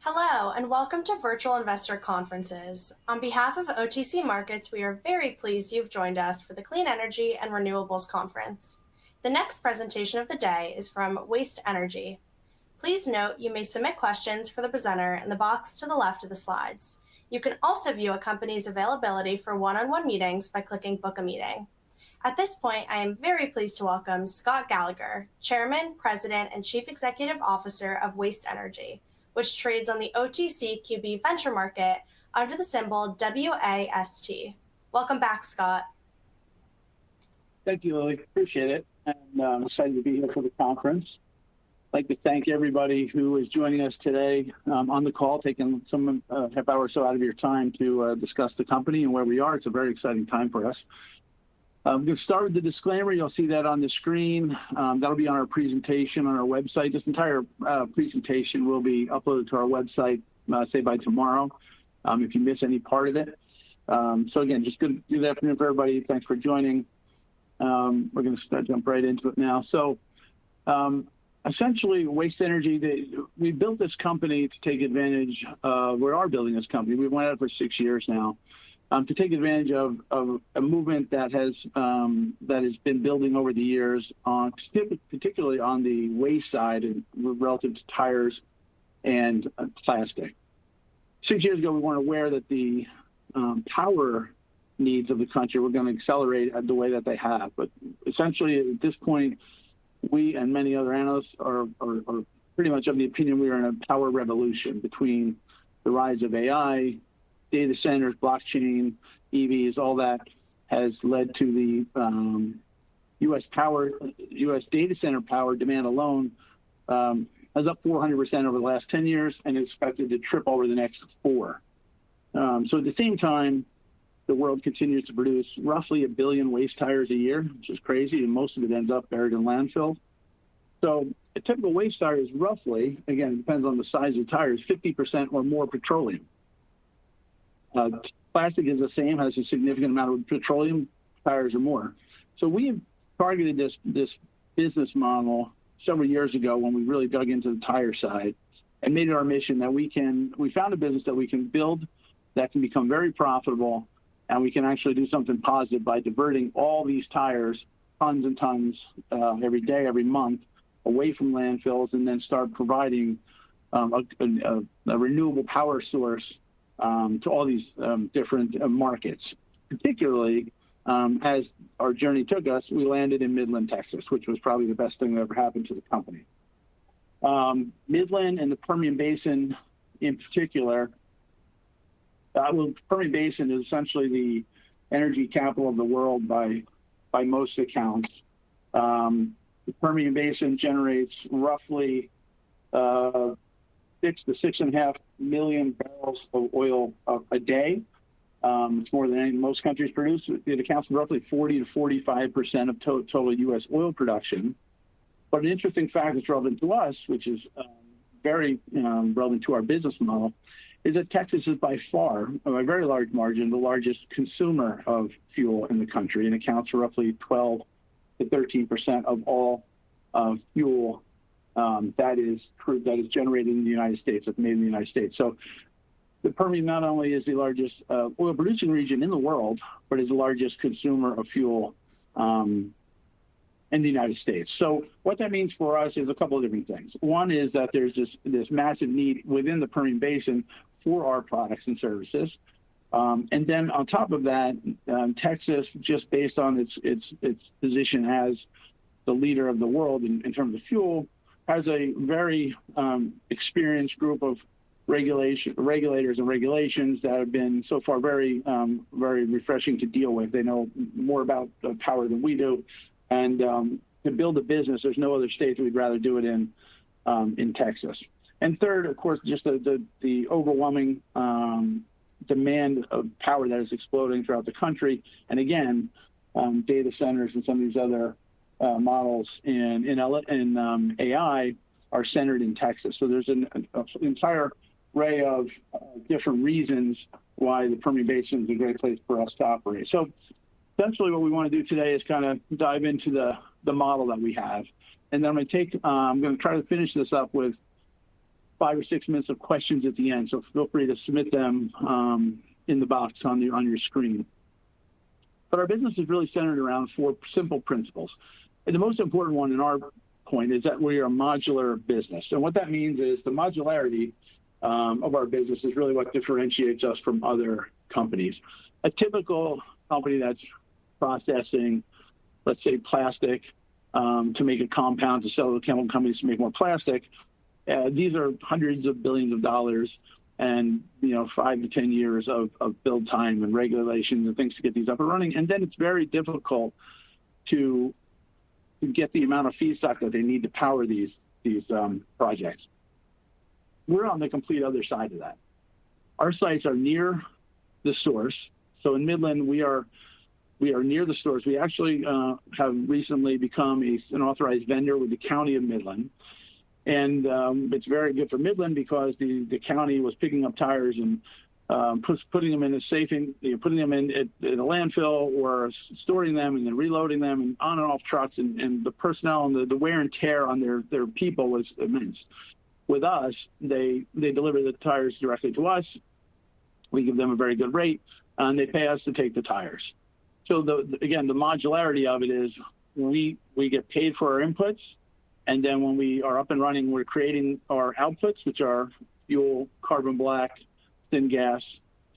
Hello, and welcome to Virtual Investor Conferences. On behalf of OTC Markets, we are very pleased you've joined us for the Clean Energy and Renewables Conference. The next presentation of the day is from WAST Energy. Please note you may submit questions for the presenter in the box to the left of the slides. You can also view a company's availability for one-on-one meetings by clicking Book a Meeting. At this point, I am very pleased to welcome Scott Gallagher, Chairman, President, and Chief Executive Officer of WAST Energy, which trades on the OTCQB venture market under the symbol WAST. Welcome back, Scott. Thank you, Lily. Appreciate it. And I'm excited to be here for the conference. I'd like to thank everybody who is joining us today on the call, taking some half hour or so out of your time to discuss the company and where we are. It's a very exciting time for us. I'm going to start with the disclaimer. You'll see that on the screen. That'll be on our presentation on our website. This entire presentation will be uploaded to our website, say by tomorrow, if you miss any part of it. So again, just good afternoon for everybody. Thanks for joining. We're going to jump right into it now. So essentially, Waste Energy, we built this company to take advantage of, we are building this company. We've been at it for 6 years now. To take advantage of a movement that has been building over the years, particularly on the waste side and relative to tires and plastic. 6 years ago, we weren't aware that the power needs of the country were going to accelerate the way that they have. But essentially, at this point, we and many other analysts are pretty much of the opinion we are in a power revolution between the rise of AI, data centers, blockchain, EVs, all that has led to the U.S. data center power demand alone is up 400% over the last 10 years and is expected to triple over the next 4. So at the same time, the world continues to produce roughly 1 billion waste tires a year, which is crazy, and most of it ends up buried in landfills. So a typical waste tire is roughly, again, it depends on the size of the tires, 50% or more petroleum. Plastic is the same, has a significant amount of petroleum, tires or more. So we have targeted this business model several years ago when we really dug into the tire side and made it our mission that we found a business that we can build that can become very profitable, and we can actually do something positive by diverting all these tires, tons and tons, every day, every month, away from landfills, and then start providing a renewable power source to all these different markets. Particularly, as our journey took us, we landed in Midland, Texas, which was probably the best thing that ever happened to the company. Midland and the Permian Basin in particular, Permian Basin is essentially the energy capital of the world by most accounts. The Permian Basin generates roughly 6 to 6.5 million barrels of oil a day. It's more than most countries produce. It accounts for roughly 40 to 45% of total U.S. oil production. But an interesting fact that's relevant to us, which is very relevant to our business model, is that Texas is by far, by a very large margin, the largest consumer of fuel in the country, and accounts for roughly 12 to 13% of all fuel that is generated in the United States, that's made in the United States. So the Permian not only is the largest oil producing region in the world, but is the largest consumer of fuel in the United States. So what that means for us is a couple of different things. One is that there's this massive need within the Permian Basin for our products and services. And then on top of that, Texas, just based on its position as the leader of the world in terms of fuel, has a very experienced group of regulators and regulations that have been so far very refreshing to deal with. They know more about power than we do. And to build a business, there's no other state that we'd rather do it in Texas. And third, of course, just the overwhelming demand of power that is exploding throughout the country. And again, data centers and some of these other models in AI are centered in Texas. So there's an entire array of different reasons why the Permian Basin is a great place for us to operate. So essentially what we want to do today is kind of dive into the model that we have. And then I'm going to try to finish this up with 5 or 6 minutes of questions at the end. So feel free to submit them in the box on your screen. But our business is really centered around 4 simple principles. And the most important one in our point is that we are a modular business. And what that means is the modularity of our business is really what differentiates us from other companies. A typical company that's processing, let's say, plastic to make a compound to sell to chemical companies to make more plastic, these are hundreds of billions of dollars and 5 to 10 years of build time and regulations and things to get these up and running. And then it's very difficult to get the amount of feedstock that they need to power these projects. We're on the complete other side of that. Our sites are near the source. So in Midland, we are near the source. We actually have recently become an authorized vendor with the County of Midland. And it's very good for Midland because the county was picking up tires and putting them in a putting them in a landfill or storing them and then reloading them and on and off trucks, and the personnel and the wear and tear on their people was immense. With us, they deliver the tires directly to us. We give them a very good rate, and they pay us to take the tires. So again, the modularity of it is we get paid for our inputs, and then when we are up and running, we're creating our outputs, which are fuel, carbon black, syngas,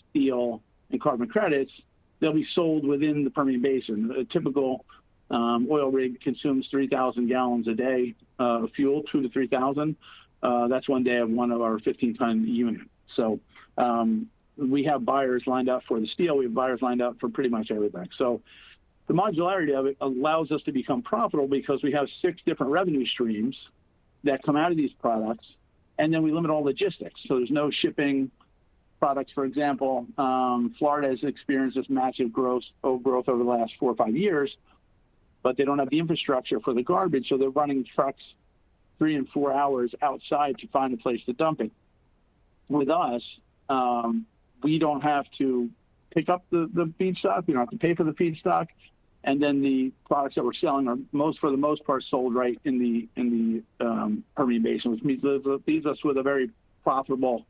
steel, and carbon credits. They'll be sold within the Permian Basin. A typical oil rig consumes 3,000 gallons a day of fuel, 2,000 to 3,000. That's one day of one of our 15-ton units. So we have buyers lined up for the steel. We have buyers lined up for pretty much everything. So the modularity of it allows us to become profitable because we have 6 different revenue streams that come out of these products, and then we limit all logistics. So there's no shipping products. For example, Florida has experienced this massive growth over the last 4 or 5 years, but they don't have the infrastructure for the garbage, so they're running trucks 3 and 4 hours outside to find a place to dump it. With us, we don't have to pick up the feedstock. We don't have to pay for the feedstock. And then the products that we're selling are for the most part sold right in the Permian Basin, which leaves us with a very profitable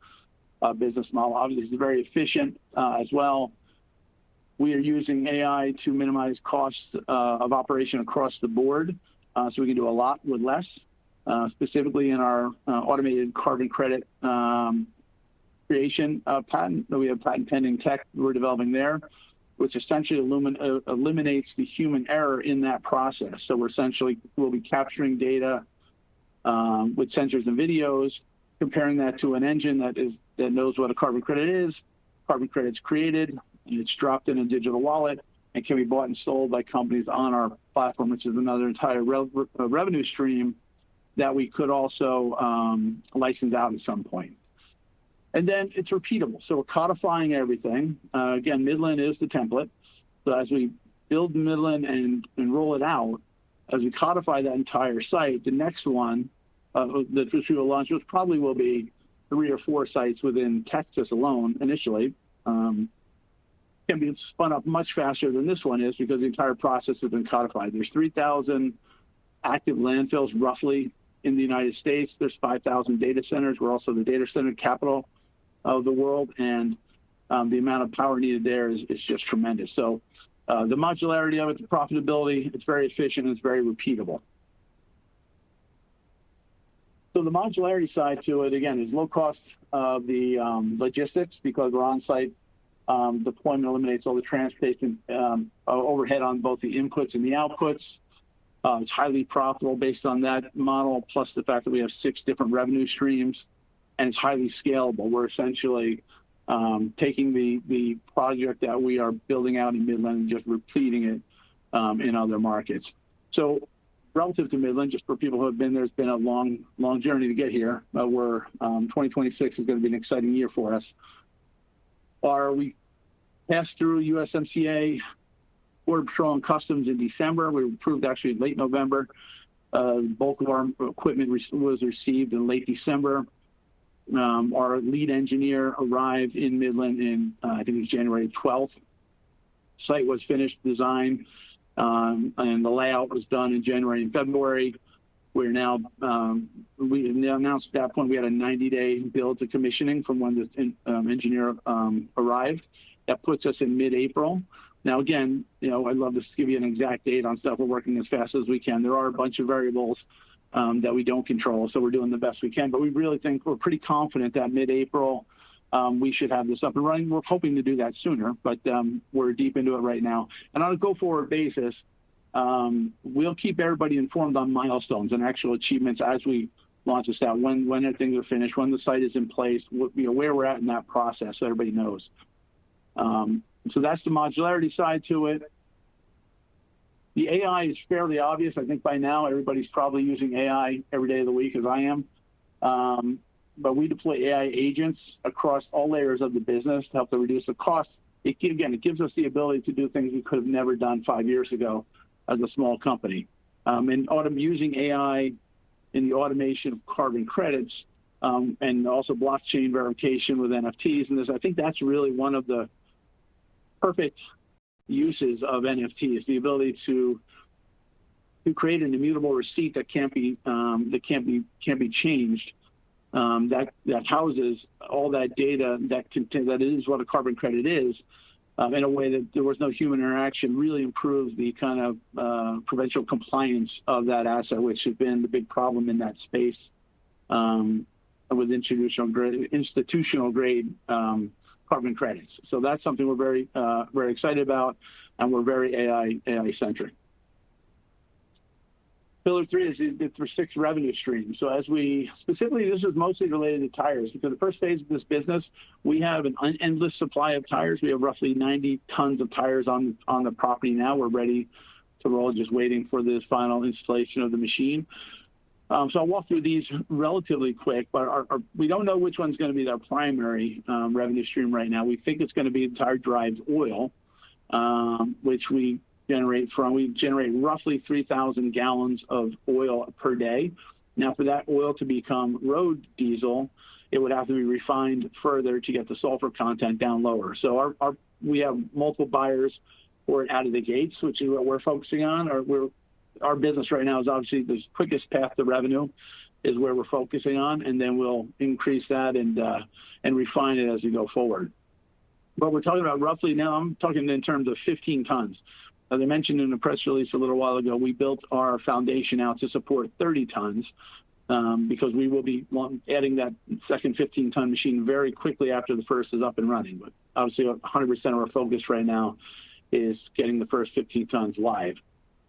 business model. Obviously, it's very efficient as well. We are using AI to minimize costs of operation across the board, so we can do a lot with less. Specifically in our automated carbon credit creation patent. We have patent pending tech we're developing there, which essentially eliminates the human error in that process. So we'll be capturing data with sensors and videos, comparing that to an engine that knows what a carbon credit is. Carbon credit's created, and it's dropped in a digital wallet and can be bought and sold by companies on our platform, which is another entire revenue stream that we could also license out at some point. And then it's repeatable. So we're codifying everything. Again, Midland is the template. So as we build Midland and roll it out, as we codify that entire site, the next one that we will launch, which probably will be 3 or 4 sites within Texas alone initially, can be spun up much faster than this one is because the entire process has been codified. There's 3,000 active landfills roughly in the United States. There's 5,000 data centers. We're also the data center capital of the world, and the amount of power needed there is just tremendous. So the modularity of it, the profitability, it's very efficient, and it's very repeatable. So the modularity side to it, again, is low cost of the logistics because we're on-site. Deployment eliminates all the transportation overhead on both the inputs and the outputs. It's highly profitable based on that model, plus the fact that we have 6 different revenue streams, and it's highly scalable. We're essentially taking the project that we are building out in Midland and just repeating it in other markets. So relative to Midland, just for people who have been there, it's been a long journey to get here. 2026 is going to be an exciting year for us. We passed through USMCA, Border Patrol and Customs in December. We were approved actually in late November. Bulk of our equipment was received in late December. Our lead engineer arrived in Midland in, I think it was January 12th. Site was finished, design, and the layout was done in January and February. We're now, we announced at that point we had a 90-day build to commissioning from when the engineer arrived. That puts us in mid-April. Now, again, I'd love to give you an exact date on stuff. We're working as fast as we can. There are a bunch of variables that we don't control, so we're doing the best we can. But we really think we're pretty confident that mid-April we should have this up and running. We're hoping to do that sooner, but we're deep into it right now. And on a go-forward basis, we'll keep everybody informed on milestones and actual achievements as we launch this out, when things are finished, when the site is in place, where we're at in that process, so everybody knows. So that's the modularity side to it. The AI is fairly obvious. I think by now everybody's probably using AI every day of the week, as I am. But we deploy AI agents across all layers of the business to help to reduce the cost. It gives us the ability to do things we could have never done 5 years ago as a small company. And using AI in the automation of carbon credits and also blockchain verification with NFTs. And I think that's really one of the perfect uses of NFTs, the ability to create an immutable receipt that can't be changed, that houses all that data that is what a carbon credit is, in a way that there was no human interaction, really improves the kind of provincial compliance of that asset, which has been the big problem in that space with institutional grade carbon credits. So that's something we're very excited about, and we're very AI centric. Pillar 3 is the 6 revenue streams. So specifically, this is mostly related to tires, because the first phase of this business, we have an endless supply of tires. We have roughly 90 tons of tires on the property now. We're ready to roll, just waiting for this final installation of the machine. So I'll walk through these relatively quick, but we don't know which one's going to be our primary revenue stream right now. We think it's going to be tire-derived oil, which we generate roughly 3,000 gallons of oil per day. Now, for that oil to become road diesel, it would have to be refined further to get the sulfur content down lower. So we have multiple buyers for it out of the gates, which is what we're focusing on. Our business right now is obviously the quickest path to revenue is where we're focusing on, and then we'll increase that and refine it as we go forward. But we're talking about roughly now, I'm talking in terms of 15 tons. As I mentioned in the press release a little while ago, we built our foundation out to support 30 tons because we will be adding that second 15-ton machine very quickly after the first is up and running. But obviously 100% of our focus right now is getting the first 15 tons live.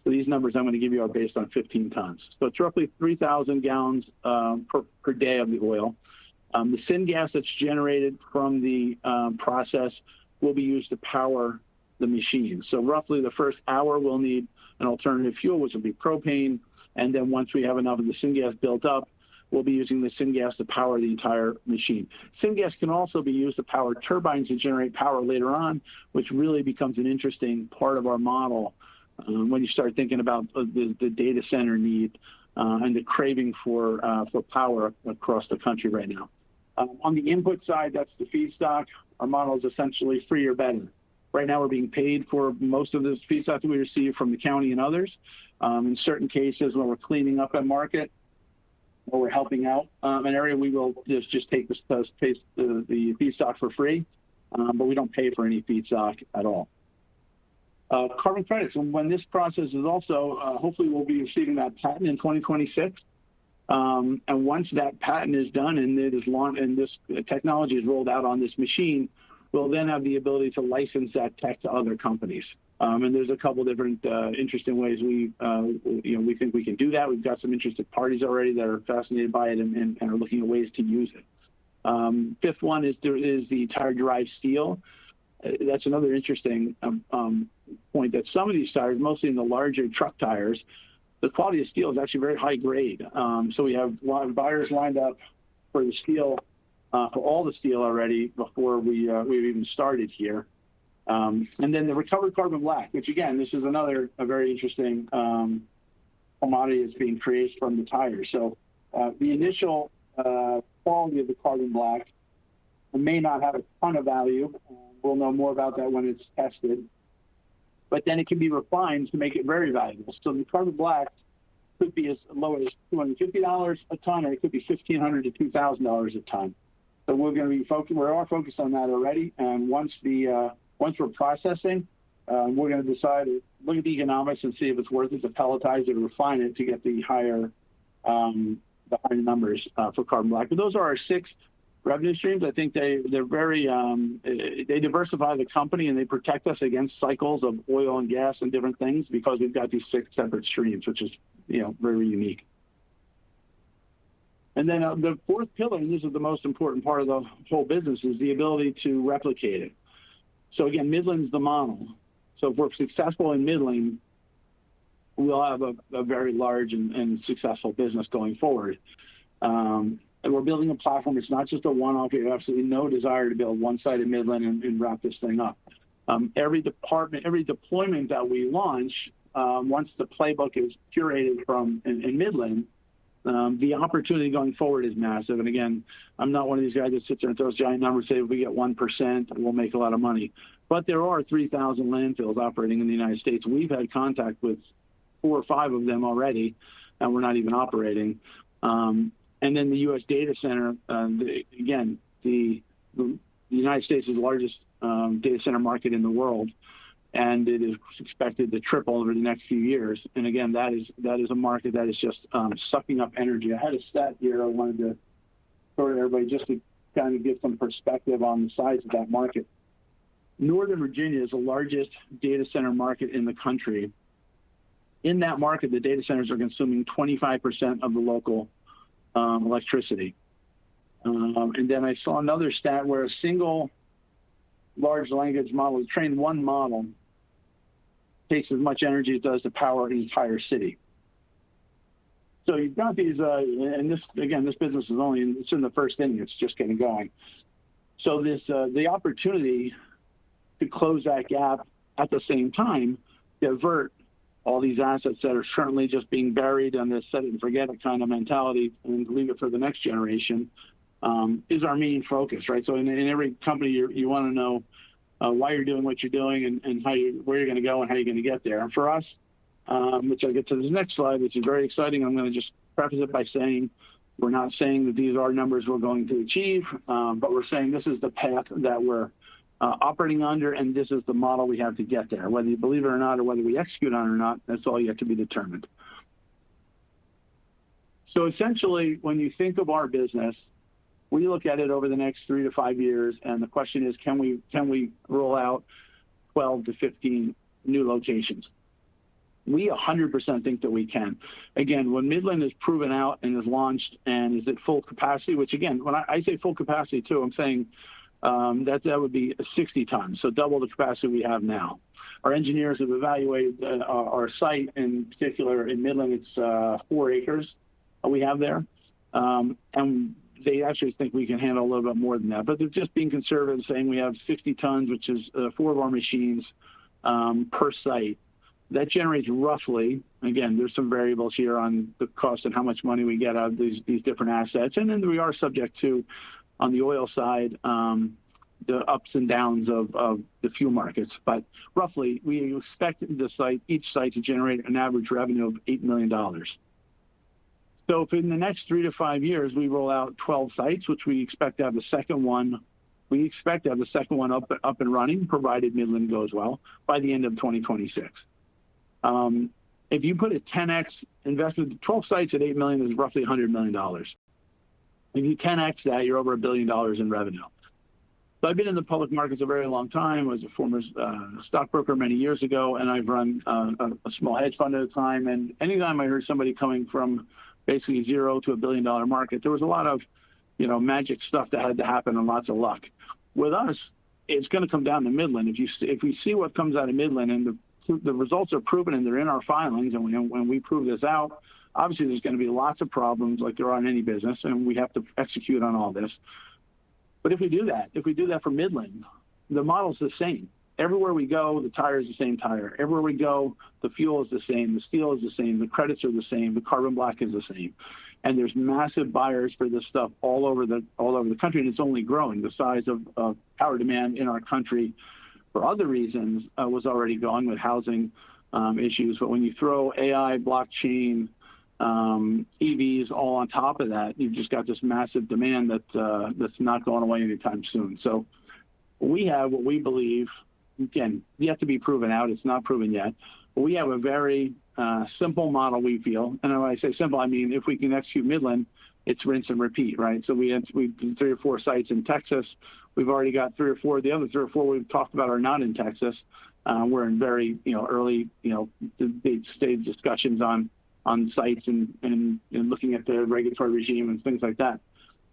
So these numbers I'm going to give you are based on 15 tons. So it's roughly 3,000 gallons per day of the oil. The syngas that's generated from the process will be used to power the machine. So roughly the first hour we'll need an alternative fuel, which will be propane. And then once we have enough of the syngas built up, we'll be using the syngas to power the entire machine. Syngas can also be used to power turbines to generate power later on, which really becomes an interesting part of our model when you start thinking about the data center need and the craving for power across the country right now. On the input side, that's the feedstock. Our model is essentially free or better. Right now, we're being paid for most of this feedstock that we receive from the county and others. In certain cases, when we're cleaning up a market or we're helping out an area, we will just take the feedstock for free, but we don't pay for any feedstock at all. Carbon credits, and when this process is also, hopefully we'll be receiving that patent in 2026. And once that patent is done and it is launched and this technology is rolled out on this machine, we'll then have the ability to license that tech to other companies. And there's a couple different interesting ways we think we can do that. We've got some interested parties already that are fascinated by it and are looking at ways to use it. Fifth one is the tire-derived steel. That's another interesting point that some of these tires, mostly in the larger truck tires, the quality of steel is actually very high grade. So we have a lot of buyers lined up for the steel, for all the steel already before we've even started here. And then the recovered carbon black, which again, this is a very interesting commodity that's being created from the tires. So the initial quality of the carbon black may not have a ton of value. We'll know more about that when it's tested. But then it can be refined to make it very valuable. So the carbon black could be as low as $250 a ton, or it could be $1,500 to $2,000 a ton. So we're going to be focused. We are focused on that already. And once we're processing, we're going to decide, look at the economics and see if it's worth it to pelletize it or refine it to get the higher numbers for carbon black. But those are our 6 revenue streams. I think they're very they diversify the company, and they protect us against cycles of oil and gas and different things, because we've got these 6 separate streams, which is very unique. And then the 4th pillar, and this is the most important part of the whole business, is the ability to replicate it. So again, Midland's the model. So if we're successful in Midland, we'll have a very large and successful business going forward. And we're building a platform. It's not just a one-off. We have absolutely no desire to build one site in Midland and wrap this thing up. Every deployment that we launch, once the playbook is curated in Midland, the opportunity going forward is massive. And again, I'm not one of these guys that sits there and throws giant numbers, say if we get 1%, we'll make a lot of money. But there are 3,000 landfills operating in the United States. We've had contact with 4 or 5 of them already, and we're not even operating. And then the U.S. data center, the United States is the largest data center market in the world, and it is expected to triple over the next few years. And again, that is a market that is just sucking up energy. I had a stat here I wanted to throw to everybody just to kind of give some perspective on the size of that market. Northern Virginia is the largest data center market in the country. In that market, the data centers are consuming 25% of the local electricity. And then I saw another stat where a single large language model, train one model, takes as much energy as it does to power an entire city. So you've got these, and this business is it's in the first inning. It's just getting going. So the opportunity to close that gap at the same time, divert all these assets that are currently just being buried on this set it and forget it kind of mentality and leave it for the next generation, is our main focus, right? So in every company, you want to know why you're doing what you're doing and where you're going to go and how you're going to get there. And for us, which I'll get to this next slide, which is very exciting, I'm going to just preface it by saying we're not saying that these are numbers we're going to achieve, but we're saying this is the path that we're operating under, and this is the model we have to get there. Whether you believe it or not, or whether we execute on it or not, that's all yet to be determined. So essentially, when you think of our business, we look at it over the next 3 to 5 years, and the question is, can we roll out 12 to 15 new locations? We 100% think that we can. Again, when Midland is proven out and is launched and is at full capacity, which again, when I say full capacity too, I'm saying that would be 60 tons, so double the capacity we have now. Our engineers have evaluated our site, in particular in Midland. It's 4 acres we have there, and they actually think we can handle a little bit more than that. But they're just being conservative, saying we have 60 tons, which is 4 of our machines per site. That generates roughly, again, there's some variables here on the cost and how much money we get out of these different assets. And then we are subject to, on the oil side, the ups and downs of the fuel markets. But roughly, we expect each site to generate an average revenue of $8 million. So if in the next 3 to 5 years, we roll out 12 sites, which we expect to have the second one, up and running, provided Midland goes well, by the end of 2026. If you put a 10x investment, 12 sites at $8 million is roughly $100 million. If you 10x that, you're over $1 billion in revenue. So I've been in the public markets a very long time. I was a former stockbroker many years ago, and I've run a small hedge fund at a time. And anytime I heard somebody coming from basically zero to $1 billion market, there was a lot of, magic stuff that had to happen and lots of luck. With us, it's going to come down to Midland. If we see what comes out of Midland and the results are proven and they're in our filings, and when we prove this out, obviously there's going to be lots of problems like there are in any business, and we have to execute on all this. But if we do that for Midland, the model's the same. Everywhere we go, the tire is the same tire. Everywhere we go, the fuel is the same, the steel is the same, the credits are the same, the carbon black is the same. And there's massive buyers for this stuff all over the country, and it's only growing. The size of power demand in our country, for other reasons, was already growing with housing issues. But when you throw AI, blockchain, EVs all on top of that. You've just got this massive demand that's not going away anytime soon. So we have what we believe, again, yet to be proven out. It's not proven yet. But we have a very simple model, we feel. And when I say simple, I mean if we can execute Midland, it's rinse and repeat, right? So we've 3 or 4 sites in Texas. We've already got 3 or 4. The other 3 or 4 we've talked about are not in Texas. We're in very early stage discussions on sites and looking at the regulatory regime and things like that.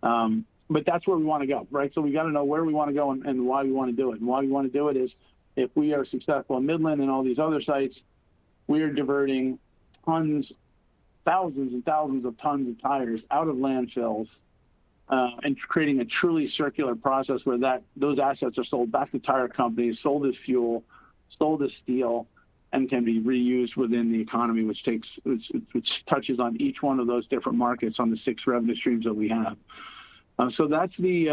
But that's where we want to go, right? So we got to know where we want to go and why we want to do it. And why we want to do it is if we are successful in Midland and all these other sites, we are diverting thousands and thousands of tons of tires out of landfills and creating a truly circular process where those assets are sold back to tire companies, sold as fuel, sold as steel, and can be reused within the economy, which touches on each one of those different markets on the 6 revenue streams that we have. So that's the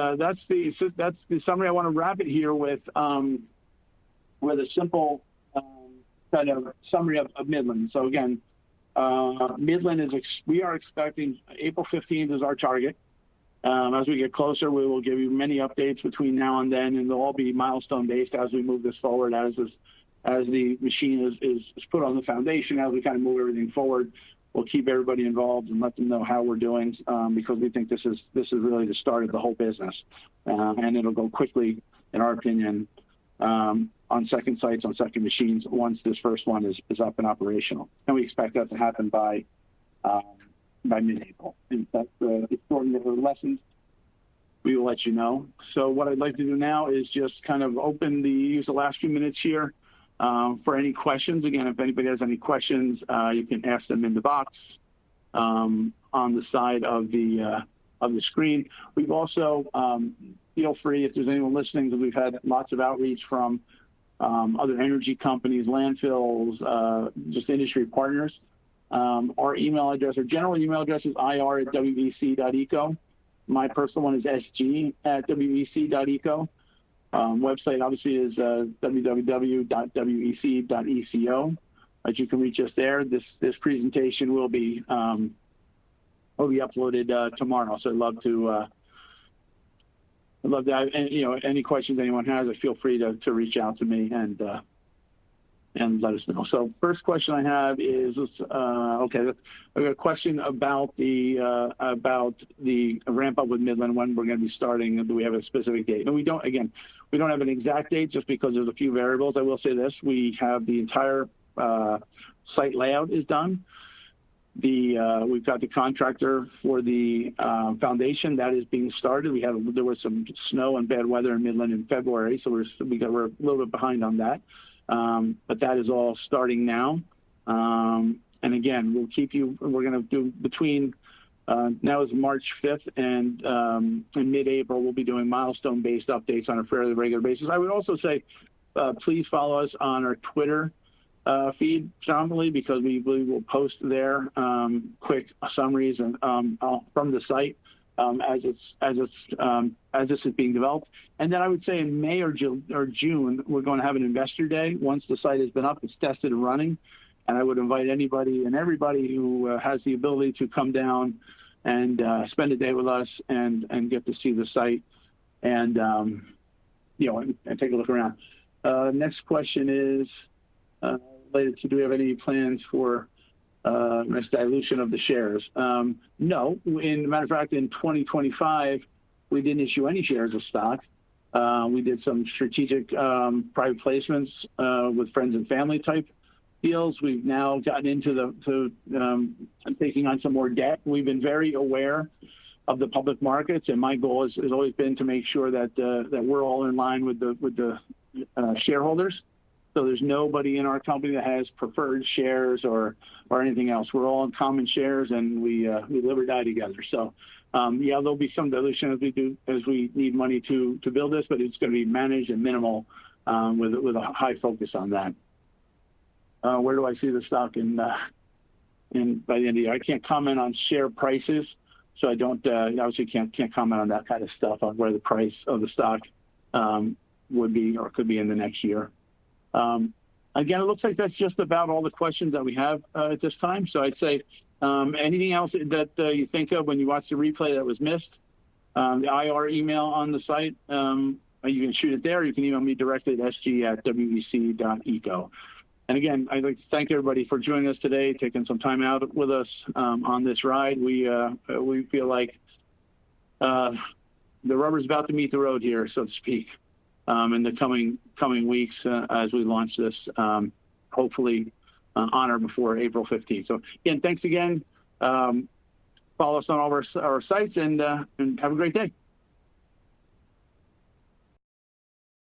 summary. I want to wrap it here with a simple kind of summary of Midland. So again, Midland we are expecting April 15th is our target. As we get closer, we will give you many updates between now and then, and they'll all be milestone based as we move this forward, as the machine is put on the foundation, as we kind of move everything forward. We'll keep everybody involved and let them know how we're doing because we think this is really the start of the whole business. And it'll go quickly, in our opinion, on second sites, on second machines, once this first one is up and operational. And we expect that to happen by mid-April. And that's the extraordinary lessons. We will let you know. So what I'd like to do now is just kind of use the last few minutes here for any questions. Again, if anybody has any questions, you can ask them in the box on the side of the screen. We've also, feel free, if there's anyone listening, because we've had lots of outreach from other energy companies, landfills, just industry partners. Our email address, our general email address is ir@wec.eco. My personal one is sg@wec.eco. Website obviously is www.wec.eco. But you can reach us there. This presentation will be uploaded tomorrow. So I'd love to any questions anyone has, feel free to reach out to me and let us know. So first question I have is I got a question about the ramp up with Midland, when we're going to be starting, and do we have a specific date? And we don't have an exact date just because there's a few variables. I will say this: we have the entire site layout is done. We've got the contractor for the foundation that is being started. There was some snow and bad weather in Midland in February, so we're a little bit behind on that. But that is all starting now. And again, we'll keep you. We're going to do between now is March 5th and mid-April. We'll be doing milestone-based updates on a fairly regular basis. I would also say, please follow us on our Twitter feed predominantly, because we will post there quick summaries and from the site as this is being developed. And then I would say in May or June we're going to have an investor day once the site has been up, it's tested and running. And I would invite anybody and everybody who has the ability to come down and spend a day with us and get to see the site and and take a look around. Next question is related to: do we have any plans for dilution of the shares? No. In matter of fact, in 2025, we didn't issue any shares of stock. We did some strategic private placements with friends and family type deals. We've now gotten into taking on some more debt. We've been very aware of the public markets, and my goal has always been to make sure that we're all in line with the shareholders. So there's nobody in our company that has preferred shares or anything else. We're all in common shares, and we live or die together. So there'll be some dilution as we need money to build this, but it's going to be managed and minimal with a high focus on that. Where do I see the stock by the end of the year? I can't comment on share prices, so I don't obviously can't comment on that kind of stuff, on where the price of the stock would be or could be in the next year. Again, it looks like that's just about all the questions that we have at this time. So I'd say Anything else that you think of when you watch the replay that was missed? The IR email on the site, you can shoot it there, or you can email me directly at sg@wec.eco. And again, I'd like to thank everybody for joining us today, taking some time out with us on this ride. We feel like the rubber's about to meet the road here, so to speak, in the coming weeks as we launch this, hopefully on or before April 15th. So again, thanks again. Follow us on all our sites, and have a great day.